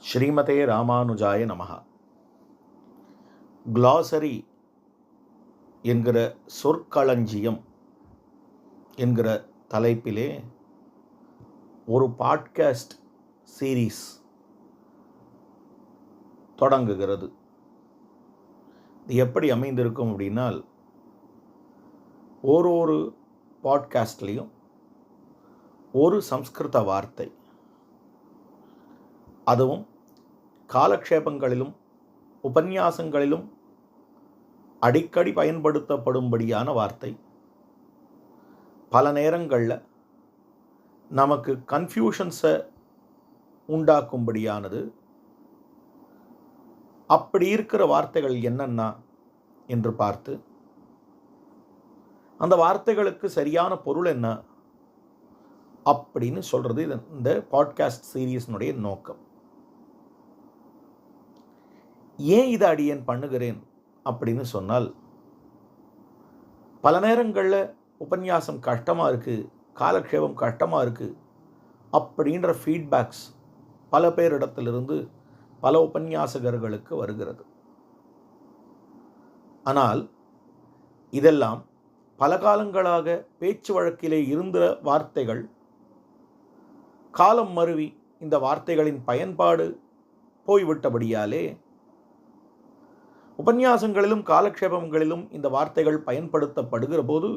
ஸ்ரீமதே ராமானுஜாய நமஹ. க்ளாசரி என்கிற சொற்களஞ்சியம் என்கிற தலைப்பிலே ஒரு பாட்காஸ்ட் சீரீஸ் தொடங்குகிறது. இது எப்படி அமைந்திருக்கும் அப்படின்னால், ஒரு பாட்காஸ்ட்லேயும் ஒரு சம்ஸ்கிருத வார்த்தை, அதுவும் காலக்ஷேபங்களிலும் உபன்யாசங்களிலும் அடிக்கடி பயன்படுத்தப்படும்படியான வார்த்தை. பல நேரங்களில் நமக்கு கன்ஃபியூஷன்ஸை உண்டாக்கும்படியானது. அப்படி இருக்கிற வார்த்தைகள் என்னென்னா என்று பார்த்து, அந்த வார்த்தைகளுக்கு சரியான பொருள் என்ன அப்படின்னு சொல்கிறது இந்த பாட்காஸ்ட் சீரீஸ்னுடைய நோக்கம். ஏன் இதை அடியேன் பண்ணுகிறேன் அப்படின்னு சொன்னால், பல நேரங்களில் உபன்யாசம் கஷ்டமாக இருக்குது, காலக்ஷேபம் கஷ்டமாக இருக்குது அப்படின்ற ஃபீட்பேக்ஸ் பல பேரிடத்திலிருந்து பல உபன்யாசகர்களுக்கு வருகிறது. ஆனால் இதெல்லாம் பல காலங்களாக பேச்சு வழக்கிலே இருந்த வார்த்தைகள். காலம் மருவி இந்த வார்த்தைகளின் பயன்பாடு போய்விட்டபடியாலே உபன்யாசங்களிலும் காலக்ஷேபங்களிலும் இந்த வார்த்தைகள் பயன்படுத்தப்படுகிற போது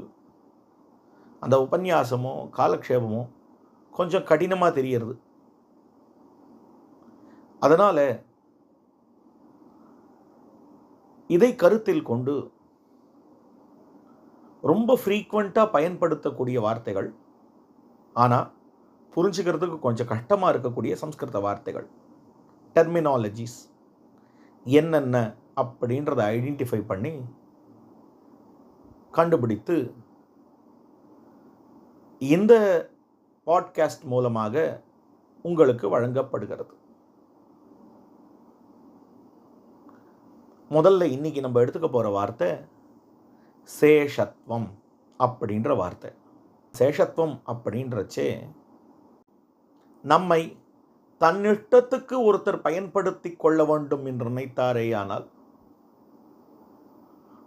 அந்த உபன்யாசமோ காலக்ஷேபமோ கொஞ்சம் கடினமாக தெரிகிறது. அதனால் இதை கருத்தில் கொண்டு ரொம்ப ஃப்ரீக்வெண்ட்டாக பயன்படுத்தக்கூடிய வார்த்தைகள், ஆனால் புரிஞ்சுக்கிறதுக்கு கொஞ்சம் கஷ்டமாக இருக்கக்கூடிய சம்ஸ்கிருத வார்த்தைகள், டெர்மினாலஜிஸ் என்னென்ன அப்படின்றத ஐடென்டிஃபை பண்ணி கண்டுபிடித்து இந்த பாட்காஸ்ட் மூலமாக உங்களுக்கு வழங்கப்படுகிறது. முதல்ல இன்னைக்கு நம்ம எடுத்துக்க போகிற வார்த்தை சேஷத்துவம் அப்படின்ற வார்த்தை. சேஷத்துவம் அப்படின்றச்சே, நம்மை தன்னிஷ்டத்துக்கு ஒருத்தர் பயன்படுத்தி கொள்ள வேண்டும் என்று நினைத்தாரேயானால்,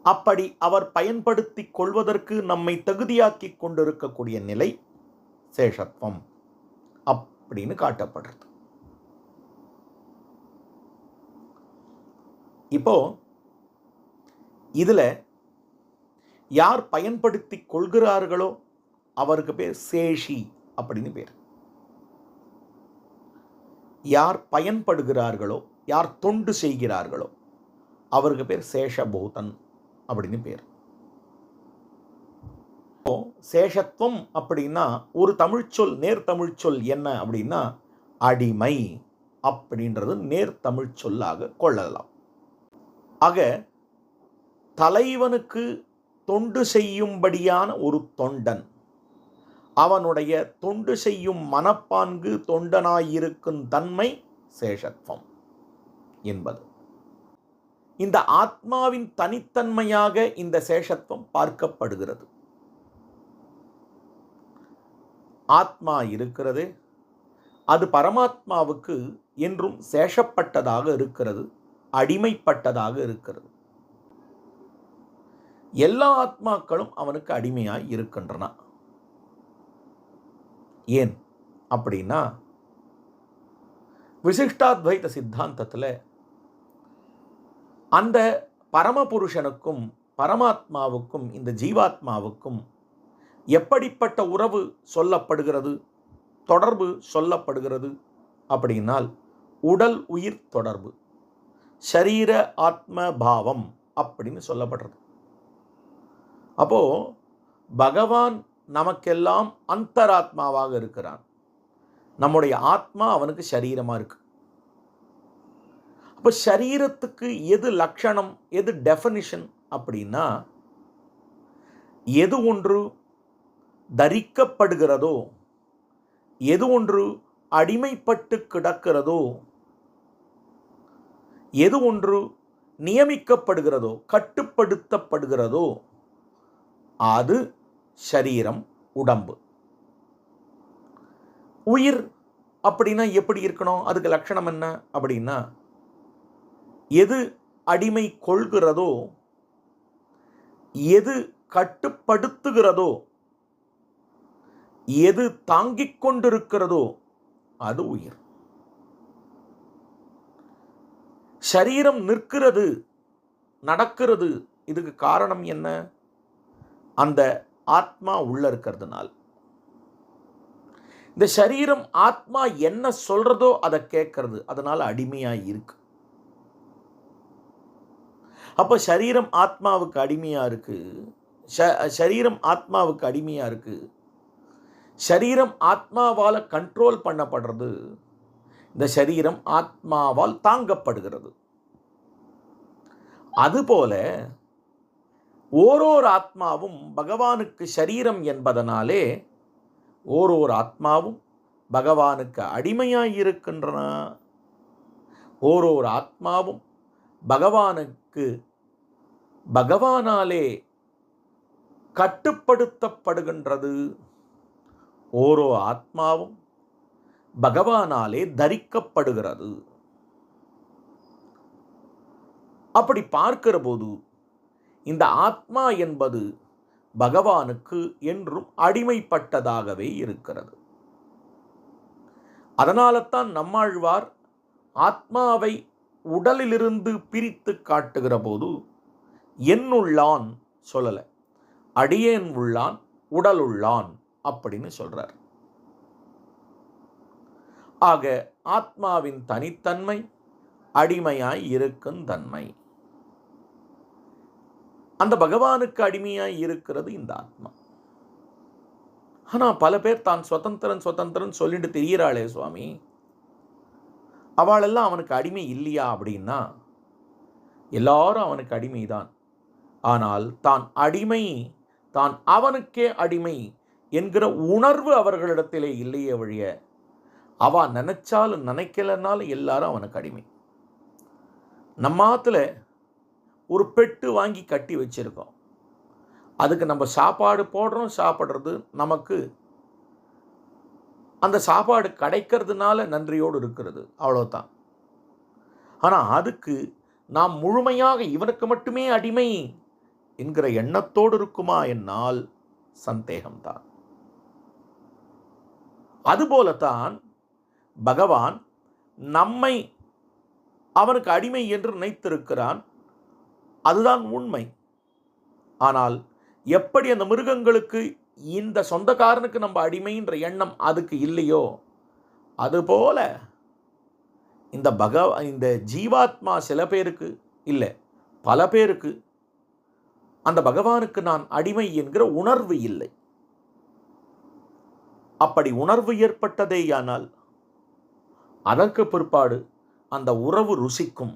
அப்படி அவர் பயன்படுத்தி கொள்வதற்கு நம்மை தகுதியாக்கி கொண்டிருக்கக்கூடிய நிலை சேஷத்துவம் அப்படின்னு காட்டப்படுறது. இப்போ இதில் யார் பயன்படுத்தி கொள்கிறார்களோ அவருக்கு பேர் சேஷி அப்படின்னு பேர். யார் பயன்படுகிறார்களோ, யார் தொண்டு செய்கிறார்களோ அவருக்கு பேர் சேஷபூதன் அப்படின்னு பேர். சேஷத்துவம் அப்படின்னா ஒரு தமிழ்ச்சொல், நேர் தமிழ்ச்சொல் என்ன அப்படின்னா அடிமை அப்படின்றது நேர் தமிழ்ச்சொல்லாக கொள்ளலாம். ஆக தலைவனுக்கு தொண்டு செய்யும்படியான ஒரு தொண்டன், அவனுடைய தொண்டு செய்யும் மனப்பான்கு, தொண்டனாயிருக்கும் தன்மை சேஷத்துவம் என்பது. இந்த ஆத்மாவின் தனித்தன்மையாக இந்த சேஷத்துவம் பார்க்கப்படுகிறது. ஆத்மா இருக்கிறது, அது பரமாத்மாவுக்கு என்றும் சேஷப்பட்டதாக இருக்கிறது, அடிமைப்பட்டதாக இருக்கிறது. எல்லா ஆத்மாக்களும் அவனுக்கு அடிமையாய் இருக்கின்றன. ஏன் அப்படின்னா, விசிஷ்டாத்வைத சித்தாந்தத்தில் அந்த பரமபுருஷனுக்கும் பரமாத்மாவுக்கும் இந்த ஜீவாத்மாவுக்கும் எப்படிப்பட்ட உறவு சொல்லப்படுகிறது, தொடர்பு சொல்லப்படுகிறது அப்படின்னால், உடல் உயிர் தொடர்பு, ஷரீர ஆத்ம பாவம் அப்படின்னு சொல்லப்படுறது. அப்போ பகவான் நமக்கெல்லாம் அந்தராத்மாவாக இருக்கிறான். நம்முடைய ஆத்மா அவனுக்கு சரீரமாக இருக்கு. அப்போ சரீரத்துக்கு எது லட்சணம், எது டெஃபனிஷன் அப்படின்னா, எது ஒன்று தரிக்கப்படுகிறதோ, எது ஒன்று அடிமைப்பட்டு கிடக்கிறதோ, எது ஒன்று நியமிக்கப்படுகிறதோ, கட்டுப்படுத்தப்படுகிறதோ அது சரீரம், உடம்பு. உயிர் அப்படின்னா எப்படி இருக்கணும்? அதுக்கு லட்சணம் என்ன அப்படின்னா, எது அடிமை கொள்கிறதோ, எது கட்டுப்படுத்துகிறதோ, எது தாங்கிக் கொண்டிருக்கிறதோ அது உயிர். சரீரம் நிற்கிறது, நடக்கிறது. இதுக்கு காரணம் என்ன? அந்த ஆத்மா உள்ள இருக்கிறதுனால. இந்த சரீரம் ஆத்மா என்ன சொல்றதோ அதை கேட்கறது, அதனால அடிமையா இருக்கு. அப்ப சரீரம் ஆத்மாவுக்கு அடிமையா இருக்கு. சரீரம் ஆத்மாவுக்கு அடிமையா இருக்கு. சரீரம் ஆத்மாவால கண்ட்ரோல் பண்ணப்படுறது. இந்த சரீரம் ஆத்மாவால் தாங்கப்படுகிறது. அதுபோல ஓரோர் ஆத்மாவும் பகவானுக்கு சரீரம் என்பதனாலே ஓரோர் ஆத்மாவும் பகவானுக்கு அடிமையாய் இருக்கின்றன. ஓரோர் ஆத்மாவும் பகவானுக்கு பகவானாலே கட்டுப்படுத்தப்படுகின்றது. ஓரோ ஆத்மாவும் பகவானாலே தரிக்கப்படுகிறது. அப்படி பார்க்கிற போது இந்த ஆத்மா என்பது பகவானுக்கு என்றும் அடிமைப்பட்டதாகவே இருக்கிறது. அதனால்தான் நம்மாழ்வார் ஆத்மாவை உடலிலிருந்து பிரித்து காட்டுகிற போது என்னுள்ளான் சொல்லல, அடியேன் உள்ளான் உடலுள்ளான் அப்படின்னு சொல்றார். ஆக ஆத்மாவின் தனித்தன்மை அடிமையாய் இருக்கும் தன்மை. அந்த பகவானுக்கு அடிமையாய் இருக்கிறது இந்த ஆத்மா. ஆனா பல பேர் தான் சுதந்திரன் சுதந்திரன் சொல்லிட்டு தெரியறாளே சுவாமி, அவளெல்லாம் அவனுக்கு அடிமை இல்லையா அப்படின்னா, எல்லாரும் அவனுக்கு அடிமைதான். ஆனால் தான் அடிமை, தான் அவனுக்கே அடிமை என்கிற உணர்வு அவர்களிடத்திலே இல்லையே வழிய, அவ நினைச்சாலும் நினைக்கலனாலும் எல்லாரும் அவனுக்கு அடிமை. நம்மாத்துல ஒரு பெட்டு வாங்கி கட்டி வச்சிருக்கோம். அதுக்கு நம்ம சாப்பாடு போடுறோம், சாப்பிட்றது நமக்கு அந்த சாப்பாடு கிடைக்கிறதுனால நன்றியோடு இருக்கிறது, அவ்வளோதான். ஆனால் அதுக்கு நாம் முழுமையாக இவனுக்கு மட்டுமே அடிமை என்கிற எண்ணத்தோடு இருக்குமா என்னால் சந்தேகம்தான். அதுபோலத்தான் பகவான் நம்மை அவனுக்கு அடிமை என்று நினைத்திருக்கிறான். அதுதான் உண்மை. ஆனால் எப்படி அந்த மிருகங்களுக்கு இந்த சொந்தக்காரனுக்கு நம்ம அடிமைன்ற எண்ணம் அதுக்கு இல்லையோ, அதுபோல இந்த ஜீவாத்மா சில பேருக்கு இல்லை, பல பேருக்கு அந்த பகவானுக்கு நான் அடிமை என்கிற உணர்வு இல்லை. அப்படி உணர்வு ஏற்பட்டதேயானால் அதற்கு பிற்பாடு அந்த உறவு ருசிக்கும்.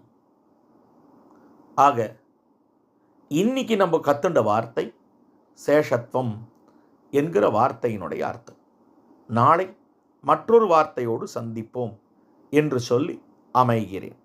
ஆக இன்னைக்கு நம்ம கத்துண்ட வார்த்தை சேஷத்துவம் என்கிற வார்த்தையினுடைய அர்த்தம். நாளை மற்றொரு வார்த்தையோடு சந்திப்போம் என்று சொல்லி அமைகிறேன்.